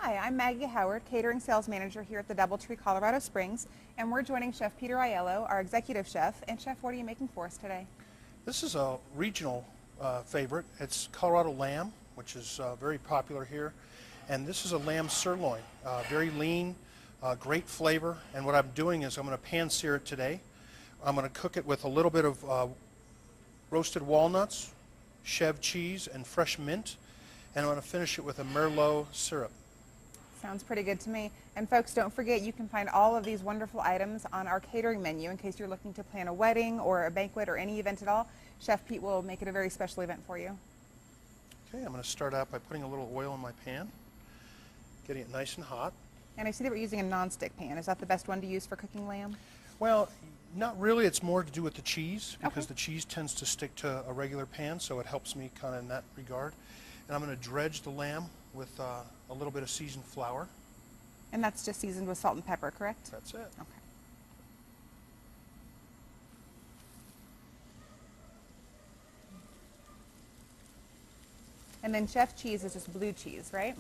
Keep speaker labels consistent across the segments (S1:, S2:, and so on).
S1: Hi, I'm Maggie Howard, Catering Sales Manager here at the Doubletree, Colorado Springs, and we're joining Chef Peter Aiello, our Executive Chef. And Chef, what are you making for us today?
S2: This is a regional favorite. It's Colorado lamb, which is very popular here. And this is a lamb sirloin, very lean, great flavor. And what I'm doing is I'm going to pan sear it today. I'm going to cook it with a little bit of roasted walnuts, chev cheese, and fresh mint. And I'm going to finish it with a Merlot syrup.
S1: Sounds pretty good to me. And folks, don't forget you can find all of these wonderful items on our catering menu in case you're looking to plan a wedding or a banquet or any event at all. Chef Pete will make it a very special event for you.
S2: Okay, I'm going to start out by putting a little oil in my pan, getting it nice and hot.
S1: And I see that we're using a non-stick pan. Is that the best one to use for cooking lamb?
S2: Well, not really. It's more to do with the cheese because
S1: Okay.
S2: the cheese tends to stick to a regular pan, so it helps me kind of in that regard. And I'm going to dredge the lamb with a little bit of seasoned flour.
S1: And that's just seasoned with salt and pepper, correct?
S2: That's it.
S1: Okay. And then chef cheese is just blue cheese, right?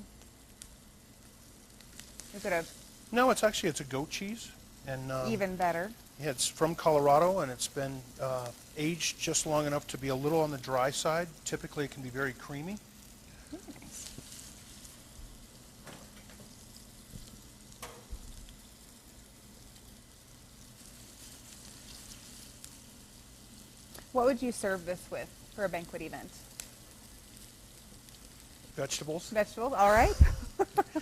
S1: Is it
S2: No, it's a goat cheese, and
S1: even better?
S2: yeah, it's from Colorado, and it's been aged just long enough to be a little on the dry side. Typically, it can be very creamy.
S1: Nice. What would you serve this with for a banquet event?
S2: Vegetables.
S1: Vegetables, all right.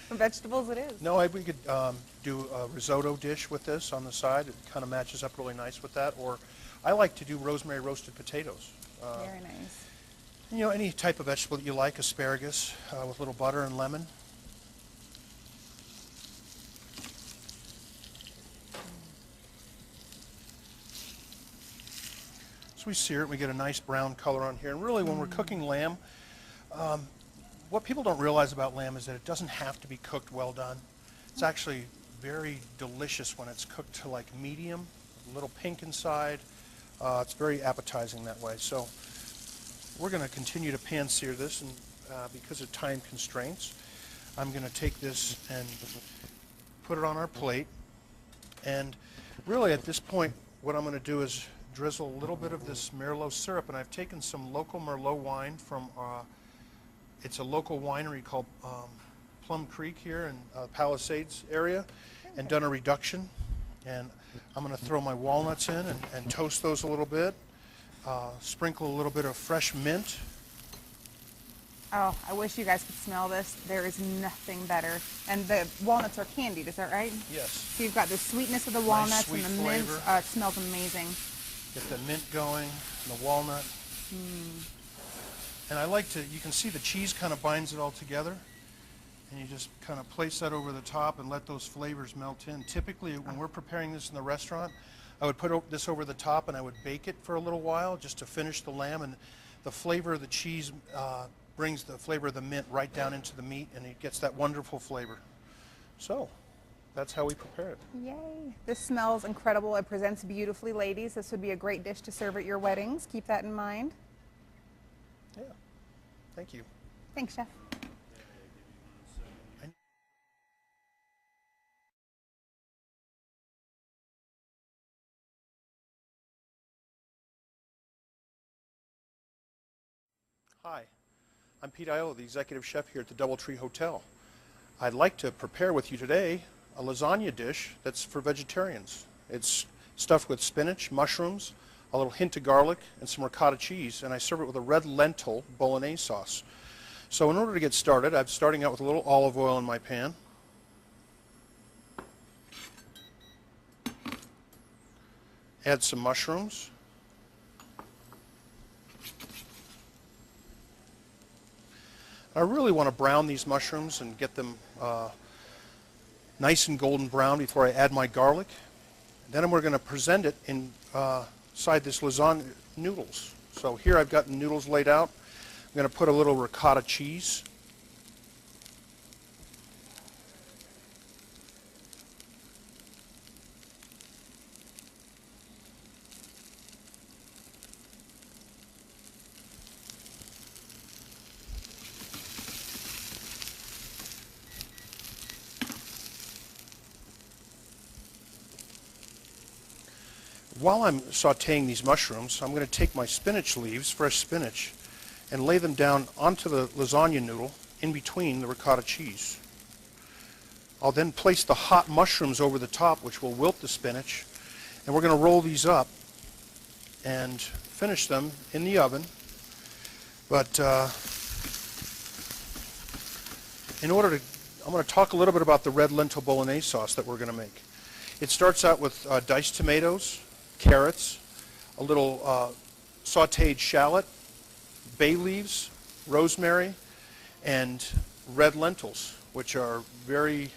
S1: Vegetables it is.
S2: No, we could do a risotto dish with this on the side. It kind of matches up really nice with that. Or I like to do rosemary roasted potatoes.
S1: Very nice.
S2: You know, any type of vegetable that you like, asparagus with a little butter and lemon. So we sear it, we get a nice brown color on here. And really when we're cooking lamb, what people don't realize about lamb is that it doesn't have to be cooked well done. It's actually very delicious when it's cooked to like medium, a little pink inside. It's very appetizing that way. So we're going to continue to pan sear this, and because of time constraints, I'm going to take this and put it on our plate. And really at this point, what I'm going to do is drizzle a little bit of this Merlot syrup, and I've taken some local Merlot wine from it's a local winery called Plum Creek here in Palisades area, and done a reduction. And I'm going to throw my walnuts in and toast those a little bit. Sprinkle a little bit of fresh mint.
S1: Oh, I wish you guys could smell this. There is nothing better. And the walnuts are candied, is that right?
S2: Yes.
S1: So you've got the sweetness of the walnuts and
S2: sweet
S1: the mint.
S2: flavor.
S1: It smells amazing.
S2: Get the mint going, and the walnut. And I like to, you can see the cheese kind of binds it all together. And you just kind of place that over the top and let those flavors melt in. Typically, when we're preparing this in the restaurant, I would put this over the top and I would bake it for a little while just to finish the lamb. And the flavor of the cheese brings the flavor of the mint right down into the meat, and it gets that wonderful flavor. So that's how we prepare it.
S1: Yay. This smells incredible. It presents beautifully, ladies. This would be a great dish to serve at your weddings. Keep that in mind.
S2: Yeah. Thank you.
S1: Thanks, Chef.
S2: Hi, I'm Pete Aiello, the Executive Chef here at the Doubletree Hotel. I'd like to prepare with you today a lasagna dish that's for vegetarians. It's stuffed with spinach, mushrooms, a little hint of garlic, and some ricotta cheese, and I serve it with a red lentil bolognese sauce. So in order to get started, I'm starting out with a little olive oil in my pan. Add some mushrooms. I really want to brown these mushrooms and get them nice and golden brown before I add my garlic. Then we're going to present it inside this lasagna noodles. So here I've got the noodles laid out. I'm going to put a little ricotta cheese. while I'm sauteing these mushrooms, I'm going to take my spinach leaves, fresh spinach, and lay them down onto the lasagna noodle in between the ricotta cheese. I'll then place the hot mushrooms over the top, which will wilt the spinach, and we're going to roll these up and finish them in the oven. But I'm going to talk a little bit about the red lentil bolognese sauce that we're going to make. It starts out with diced tomatoes, carrots, a little sauteed shallot, bay leaves, rosemary, and red lentils, which are very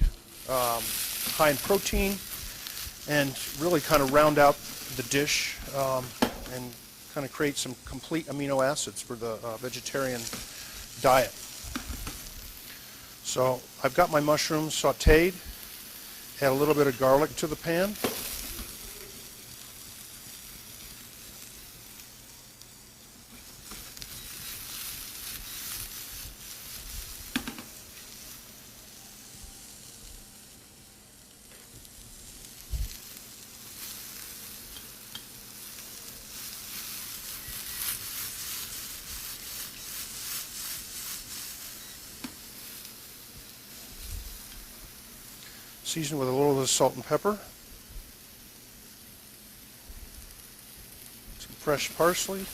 S2: high in protein and really kind of round out the dish and kind of create some complete amino acids for the vegetarian diet. So I've got my mushrooms sauteed, add a little bit of garlic to the pan. Season with a little bit of salt and pepper, some fresh parsley,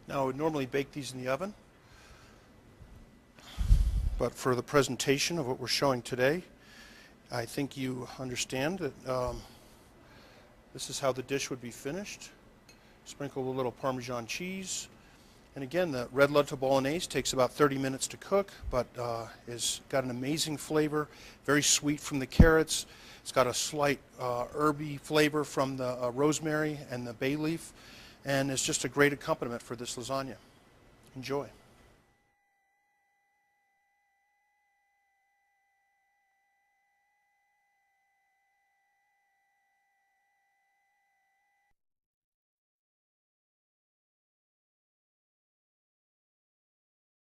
S2: Now I would normally bake these in the oven, but for the presentation of what we're showing today, I think you understand that this is how the dish would be finished. Sprinkle a little Parmesan cheese, and again the red lentil bolognese takes about 30 minutes to cook, but has got an amazing flavor, very sweet from the carrots. It's got a slight herby flavor from the rosemary and the bay leaf, and it's just a great accompaniment for this lasagna. Enjoy.